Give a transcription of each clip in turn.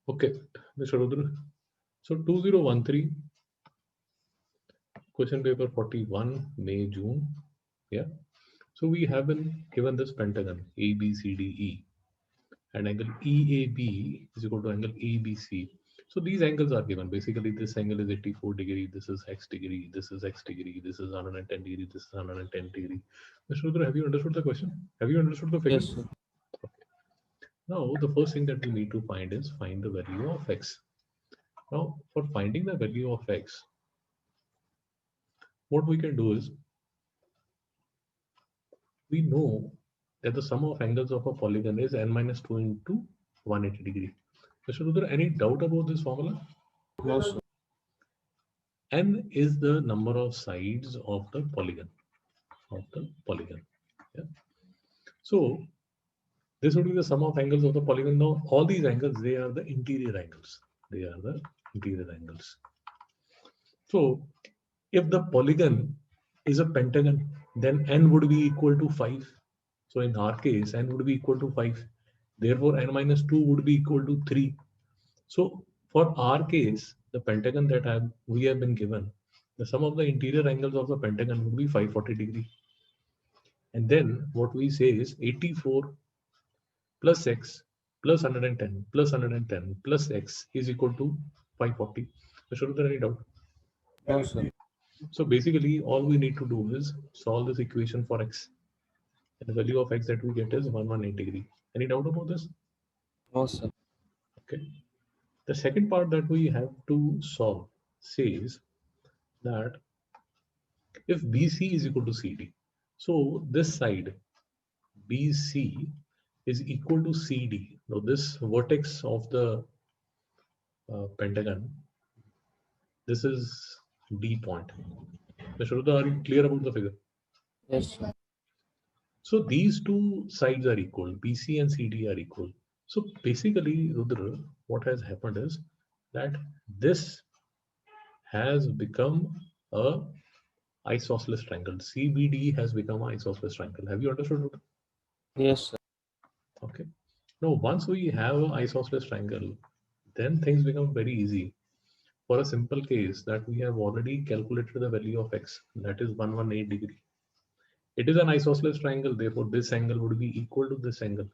Okay, Mr. Rudra. So 2013, question paper 41, May, June. Yeah. So we have been given this pentagon ABCDE and angle EAB is equal to angle ABC. So these angles are given. Basically, this angle is 84 degree, this is X degree, this is X degree, this is 110 degree, this is 110 degree. Mr. Rudra, have you understood the question? Have you understood the figure? Yes, sir. Now, the first thing that we need to find is find the value of X. Now, for finding the value of X, what we can do is we know that the sum of angles of a polygon is n minus 2 into 180 degree. Mr. Rudra, any doubt about this formula? No, sir. N is the number of sides of the polygon. Yeah. So this would be the sum of angles of the polygon. Now all these angles, they are the interior angles. They are the interior angles. So if the polygon is a pentagon, then n would be equal to 5. So in our case, n would be equal to 5. Therefore, n minus 2 would be equal to 3. So for our case, the pentagon that we have been given, the sum of the interior angles of the pentagon would be 540 degree. And then what we say is 84 plus x plus 110 plus 110 plus x is equal to 540. So is there any doubt? No, sir. So basically all we need to do is solve this equation for x. And the value of x that we get is 118 degree. Any doubt about this? No, sir. Okay. The second part that we have to solve says that if BC is equal to CD, so this side BC is equal to CD. Now this vertex of the pentagon, this is D point. Mr. Rudra, are you clear about the figure? Yes, sir. So these two sides are equal. BC and CD are equal. So basically, Rudra, what has happened is that this has become a isosceles triangle. CBD has become an isosceles triangle. Have you understood, Rudra? Yes, sir. Okay. Now, once we have an isosceles triangle, then things become very easy. For a simple case that we have already calculated the value of x, that is 118 degree. It is an isosceles triangle, therefore this angle would be equal to this angle.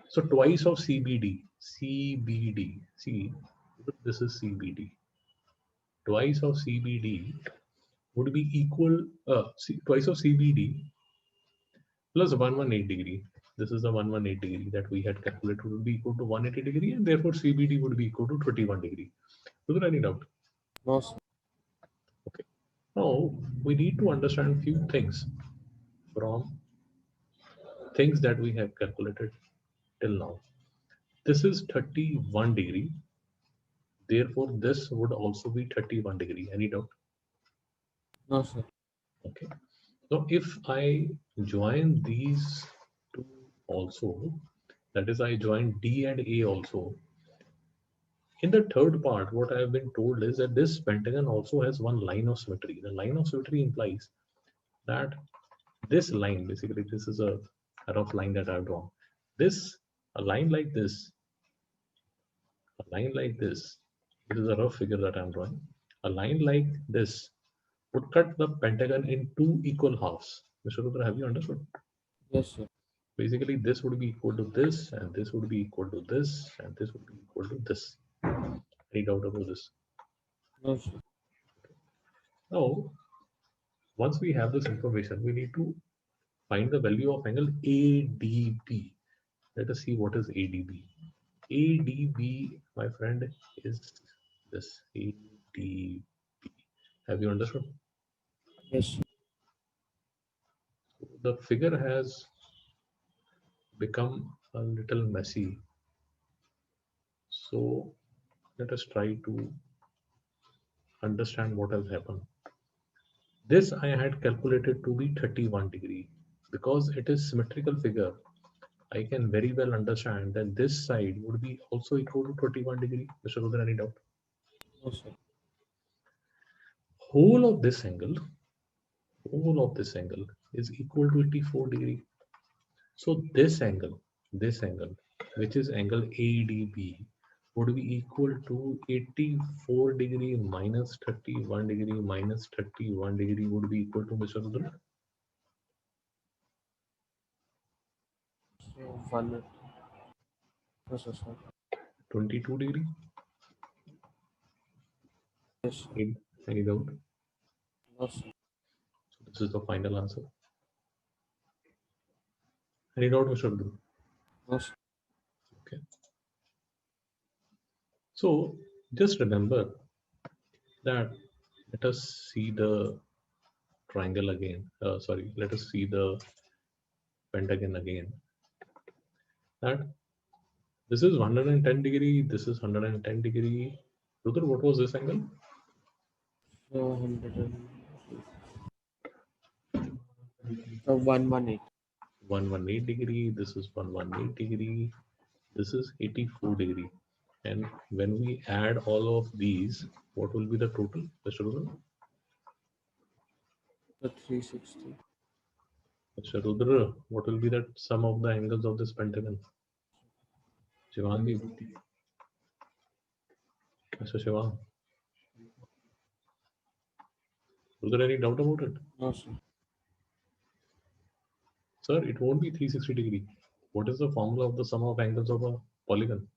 So twice of CBD, see, this is CBD. Twice of CBD would be equal, twice of CBD plus 118 degree. This is the 118 degree that we had calculated would be equal to 180 degree, and therefore CBD would be equal to 21 degree. Is there any doubt? No, sir. Okay. Now we need to understand few things from things that we have calculated till now. This is 31 degree. Therefore, this would also be 31 degree. Any doubt? No, sir. Okay. So if I join these two also, that is I join D and A also. In the third part, what I have been told is that this pentagon also has one line of symmetry. The line of symmetry implies that this line, basically this is a rough line that I've drawn. This, a line like this, a line like this, it is a rough figure that I'm drawing. A line like this would cut the pentagon in two equal halves. Mr. Rudra, have you understood? Yes, sir. Basically, this would be equal to this, and this would be equal to this, and this would be equal to this. Any doubt about this? No, sir. Now, once we have this information, we need to find the value of angle ADB. Let us see what is ADB. ADB, my friend, is this ADB. Have you understood? Yes, sir. The figure has become a little messy. So let us try to understand what has happened. This I had calculated to be 31 degree. Because it is symmetrical figure, I can very well understand that this side would be also equal to 21 degree. Mr. Rudra, any doubt? No, sir. Whole of this angle, whole of this angle is equal to 84 degree. So this angle which is angle ADB, would be equal to 84 degree minus 31 degree minus 31 degree would be equal to, Mr. Rudra? So 1. No, sir. 22 degree? Yes, sir. Any doubt? No, sir. So this is the final answer. Any doubt, Mr. Rudra? No, sir. Okay. So just remember that let us see the triangle again. Sorry, let us see the pentagon again. That this is 110 degree, this is 110 degree. Rudra, what was this angle? So 118. 118 degree, this is 118 degree, this is 84 degree. And when we add all of these, what will be the total, Mr. Rudra? So 360. Mr. Rudra, what will be the sum of the angles of this pentagon? Shivangi, Mr. Shivan, was there any doubt about it? No, sir. Sir, it won't be 360 degree. What is the formula of the sum of angles of a polygon?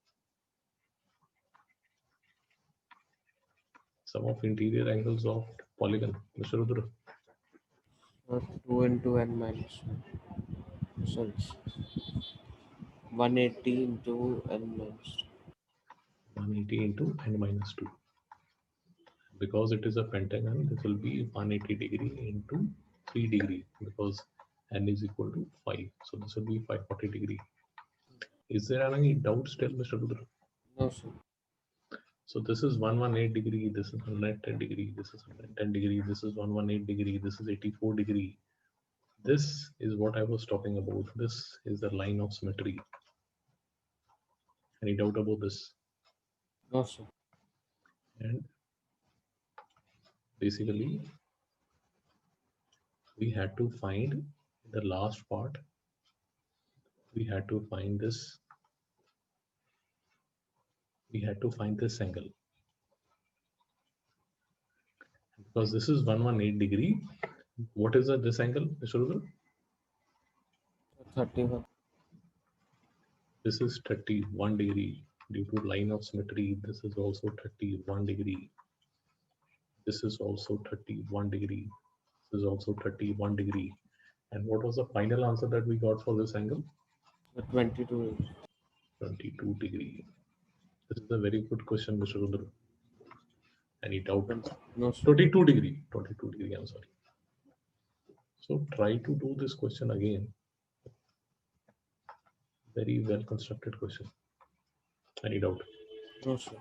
Sum of interior angles of polygon, Mr. Rudra. So 2 into n minus 1. Sorry. 180 into n minus 180 into n minus 2. Because it is a pentagon, this will be 180 degree into 3 degree because n is equal to 5. So this will be 540 degree. Is there any doubt still, Mr. Rudra? 2. No, sir. So this is 118 degree, this is 110 degree, this is 110 degree, this is 118 degree, this is 84 degree. This is what I was talking about. This is the line of symmetry. Any doubt about this? No, sir. And basically, we had to find the last part. We had to find this. We had to find this angle because this is 118 degree. What is this angle, Mr. Rudra? 31. This is 31 degree due to line of symmetry. This is also 31 degree. This is also 31 degree. This is also 31 degree. And what was the final answer that we got for this angle? So 22. 22 degree. This is a very good question, Mr. Rudra. Any doubt? No, sir. 22 degree. 22 degree, I'm sorry. So try to do this question again. Very well constructed question. Any doubt? No, sir.